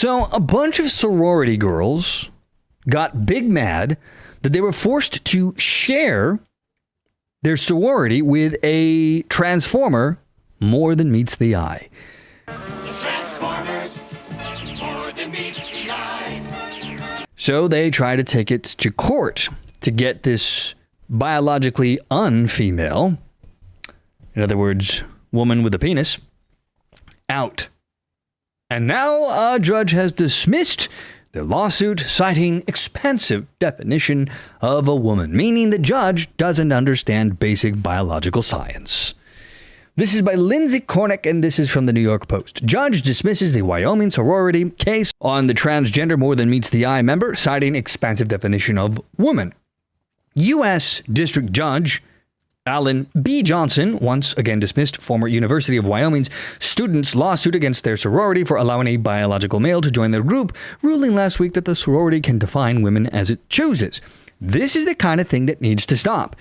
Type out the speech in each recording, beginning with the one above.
So a bunch of sorority girls got big mad that they were forced to share their sorority with a transformer more than meets the eye. The Transformers, more than meets the eye. So they try to take it to court to get this biologically unfemale, in other words, woman with a penis, out. And now a judge has dismissed their lawsuit, citing expansive definition of a woman, meaning the judge doesn't understand basic biological science. This is by Lindsay, Kornick, and this is from the New York Post. Judge dismisses the Wyoming sorority case on the transgender more than meets the eye member, citing expansive definition of woman. U.S. District Judge Alan B. Johnson once again dismissed former University of Wyoming's students' lawsuit against their sorority for allowing a biological male to join their group, ruling last week that the sorority can define women as it chooses. This is the kind of thing that needs to stop.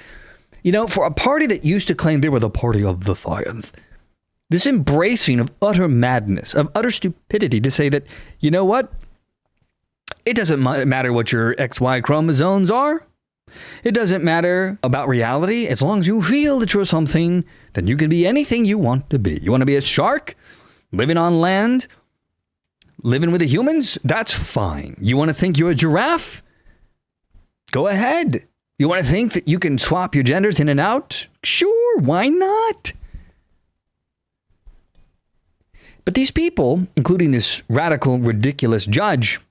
You know, for a party that used to claim they were the party of the science, this embracing of utter madness, of utter stupidity to say that, you know what? It doesn't matter what your XY chromosomes are. It doesn't matter about reality. As long as you feel that you're something, then you can be anything you want to be. You want to be a shark? Living on land? Living with the humans? That's fine. You want to think you're a giraffe? Go ahead. You want to think that you can swap your genders in and out? Sure, why not? But these people, including this radical, ridiculous judge,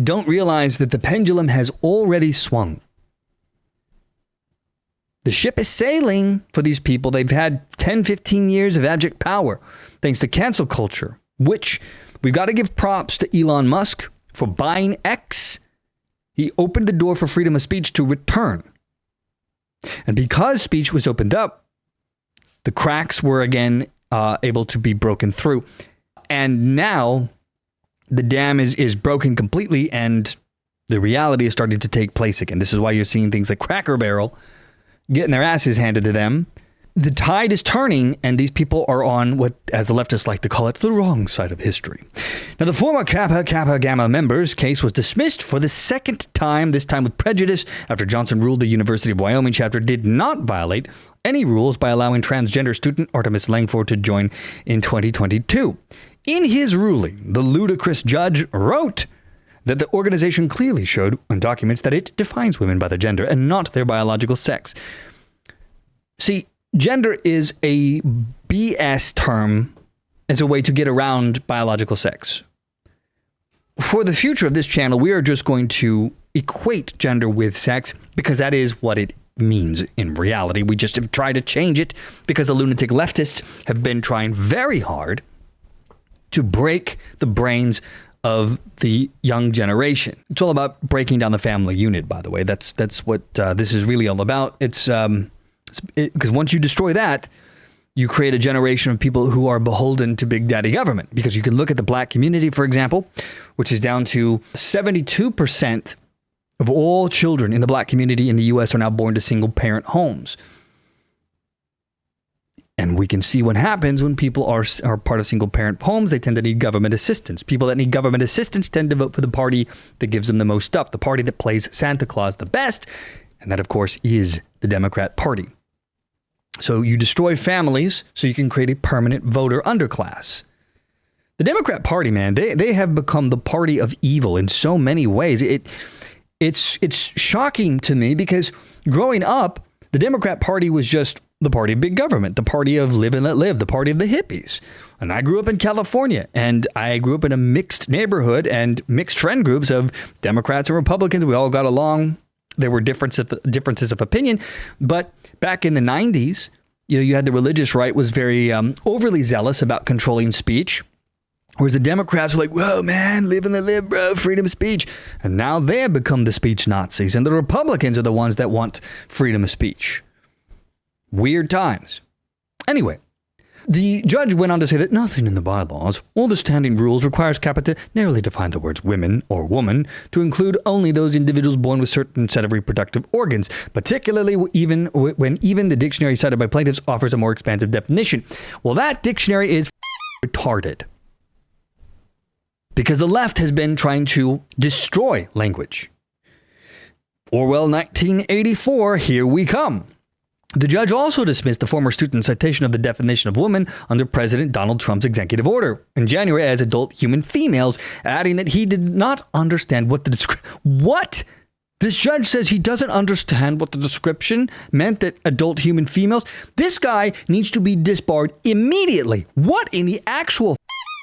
don't realize that the pendulum has already swung. The ship is sailing for these people. They've had 10, 15 years of abject power, thanks to cancel culture, which we've got to give props to Elon Musk for buying X. He opened the door for freedom of speech to return. And because speech was opened up, the cracks were again able to be broken through. And now the dam is broken completely, and the reality is starting to take place again. This is why you're seeing things like Cracker Barrel getting their asses handed to them. The tide is turning, and these people are on what, as the leftists like to call it, the wrong side of history. Now, the former Kappa Gamma member's case was dismissed for the second time, this time with prejudice, after Johnson ruled the University of Wyoming chapter did not violate any rules by allowing transgender student Artemis Langford to join in 2022. In his ruling, the ludicrous judge wrote that the organization clearly showed on documents that it defines women by their gender and not their biological sex. See, gender is a BS term as a way to get around biological sex. For the future of this channel, we are just going to equate gender with sex because that is what it means in reality. We just have tried to change it because the lunatic leftists have been trying very hard to break the brains of the young generation. It's all about breaking down the family unit, by the way. That's what this is really all about. It's because once you destroy that, you create a generation of people who are beholden to big daddy government. Because you can look at the black community, for example, which is down to 72% of all children in the black community in the U.S. are now born to single parent homes. And we can see what happens when people are part of single-parent homes. They tend to need government assistance. People that need government assistance tend to vote for the party that gives them the most stuff, the party that plays Santa Claus the best. And that, of course, is the Democrat Party. So you destroy families so you can create a permanent voter underclass. The Democrat Party, man, they have become the party of evil in so many ways. It's shocking to me because growing up, the Democrat Party was just the party of big government, the party of live and let live, the party of the hippies. And I grew up in California, and I grew up in a mixed neighborhood and mixed friend groups of Democrats and Republicans. We all got along. There were differences of opinion. But back in the 90s, you had the religious right was very overly zealous about controlling speech. Whereas the Democrats were like, whoa, man, live and let live, bro, freedom of speech. And now they have become the speech Nazis. And the Republicans are the ones that want freedom of speech. Weird times. Anyway, the judge went on to say that nothing in the bylaws or the standing rules requires Kappa to narrowly define the words women or woman to include only those individuals born with certain set of reproductive organs, particularly when even the dictionary cited by plaintiffs offers a more expansive definition. Well, that dictionary is retarded. because the left has been trying to destroy language. Orwell 1984, here we come. The judge also dismissed the former student's citation of the definition of woman under President Donald Trump's executive order in January as adult human females, adding that he did not understand what the What? This judge says he doesn't understand what the description meant, that adult human females. This guy needs to be disbarred immediately. What in the actual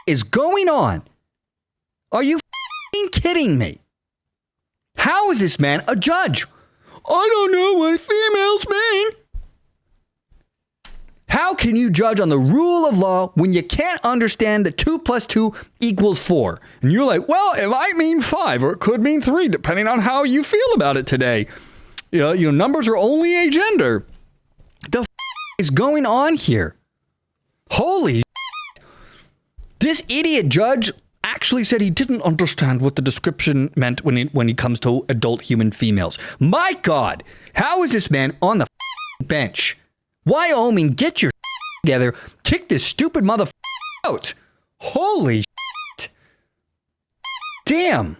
is going on? Are you kidding me? How is this man a judge? I don't know what females mean. How can you judge on the rule of law when you can't understand that 2 + 2 = 4? And you're like, well, it might mean 5 or it could mean 3, depending on how you feel about it today. Numbers are only a gender. The is going on here? Holy This idiot judge actually said he didn't understand what the description meant when he comes to adult human females. My God, how is this man on the bench? Wyoming, get your together. Kick this stupid mother out. Holy shit. Damn.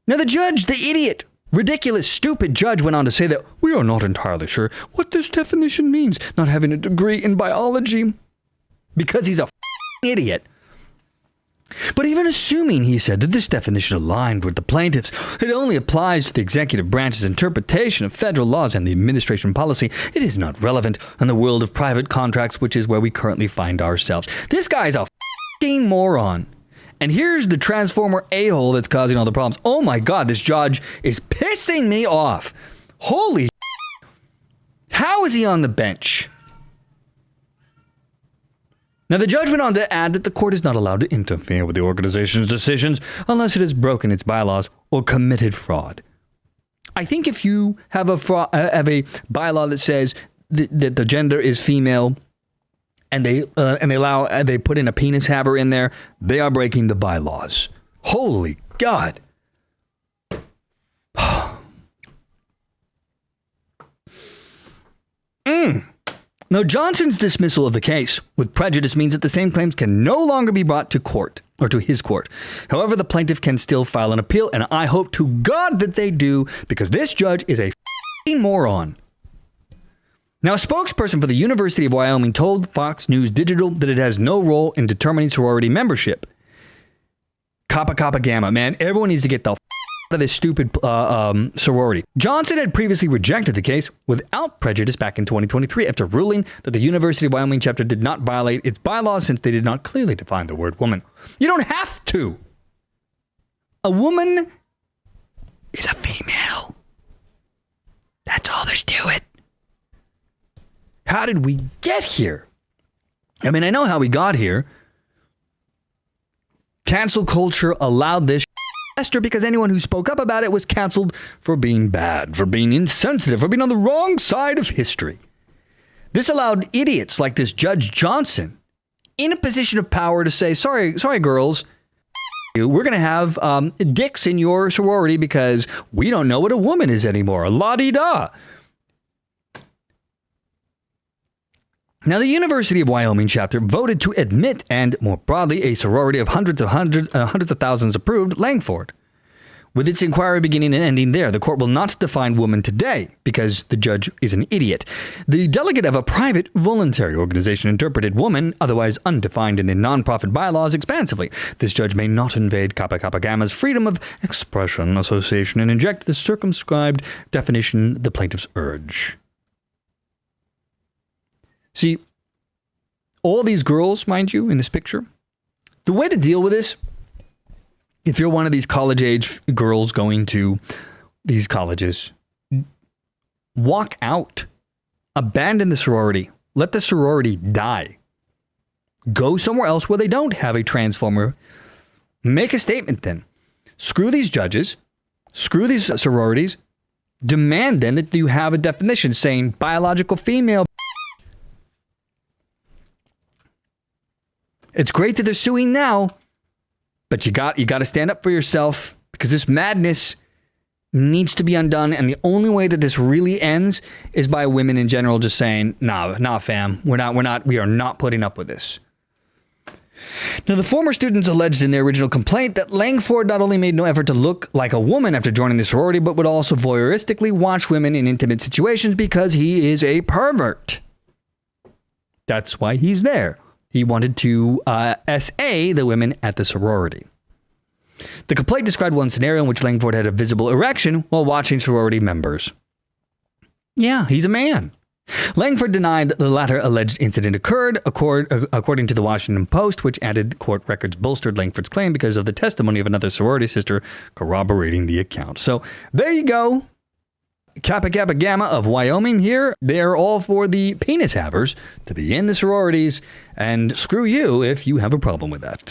Now the judge, the idiot, ridiculous, stupid judge went on to say that we are not entirely sure what this definition means, not having a degree in biology, because he's a idiot. But even assuming, he said, that this definition aligned with the plaintiffs, it only applies to the executive branch's interpretation of federal laws and the administration policy. It is not relevant in the world of private contracts, which is where we currently find ourselves. This guy's a moron. And here's the transformer a-hole that's causing all the problems. Oh my God, this judge is pissing me off. Holy how is he on the bench? Now, the judge went on to add that the court is not allowed to interfere with the organization's decisions unless it has broken its bylaws or committed fraud. I think if you have a bylaw that says that the gender is female and they put in a penis haver in there, they are breaking the bylaws. Holy God. Now, Johnson's dismissal of the case with prejudice means that the same claims can no longer be brought to court or to his court. However, the plaintiff can still file an appeal, and I hope to God that they do, because this judge is a moron. Now, a spokesperson for the University of Wyoming told Fox News Digital that it has no role in determining sorority membership. Kappa, Kappa, Gamma. Man, everyone needs to get the out of this stupid sorority. Johnson had previously rejected the case without prejudice back in 2023 after ruling that the University of Wyoming chapter did not violate its bylaws since they did not clearly define the word woman. You don't have to. A woman is a female. That's all there's to it. How did we get here? I mean, I know how we got here. Cancel culture allowed this because anyone who spoke up about it was canceled for being bad, for being insensitive, for being on the wrong side of history. This allowed idiots like this Judge Johnson in a position of power to say, sorry, girls, we're going to have dicks in your sorority because we don't know what a woman is anymore. La-di-da. Now, the University of Wyoming chapter voted to admit, and more broadly, a sorority of hundreds of thousands approved, Langford. With its inquiry beginning and ending there, the court will not define woman today because the judge is an idiot. The delegate of a private voluntary organization interpreted woman, otherwise undefined in the nonprofit bylaws, expansively. This judge may not invade Kappa Kappa Gamma's freedom of expression, association, and inject the circumscribed definition the plaintiffs urge. See, all these girls, mind you, in this picture, the way to deal with this, if you're one of these college-age girls going to these colleges, walk out, abandon the sorority, let the sorority die, go somewhere else where they don't have a transformer, make a statement then. Screw these judges, screw these sororities, demand then that you have a definition saying biological female. It's great that they're suing now, but you got to stand up for yourself because this madness needs to be undone. And the only way that this really ends is by women in general just saying, nah, fam, we are not putting up with this. Now, the former students alleged in their original complaint that Langford not only made no effort to look like a woman after joining the sorority, but would also voyeuristically watch women in intimate situations because he is a pervert. That's why he's there. He wanted to SA the women at the sorority. The complaint described one scenario in which Langford had a visible erection while watching sorority members. Yeah, he's a man. Langford denied the latter alleged incident occurred, according to the Washington Post, which added court records bolstered Langford's claim because of the testimony of another sorority sister corroborating the account. So there you go. Kappa Kappa Gamma of Wyoming here. They're all for the penis havers to be in the sororities, and screw you if you have a problem with that.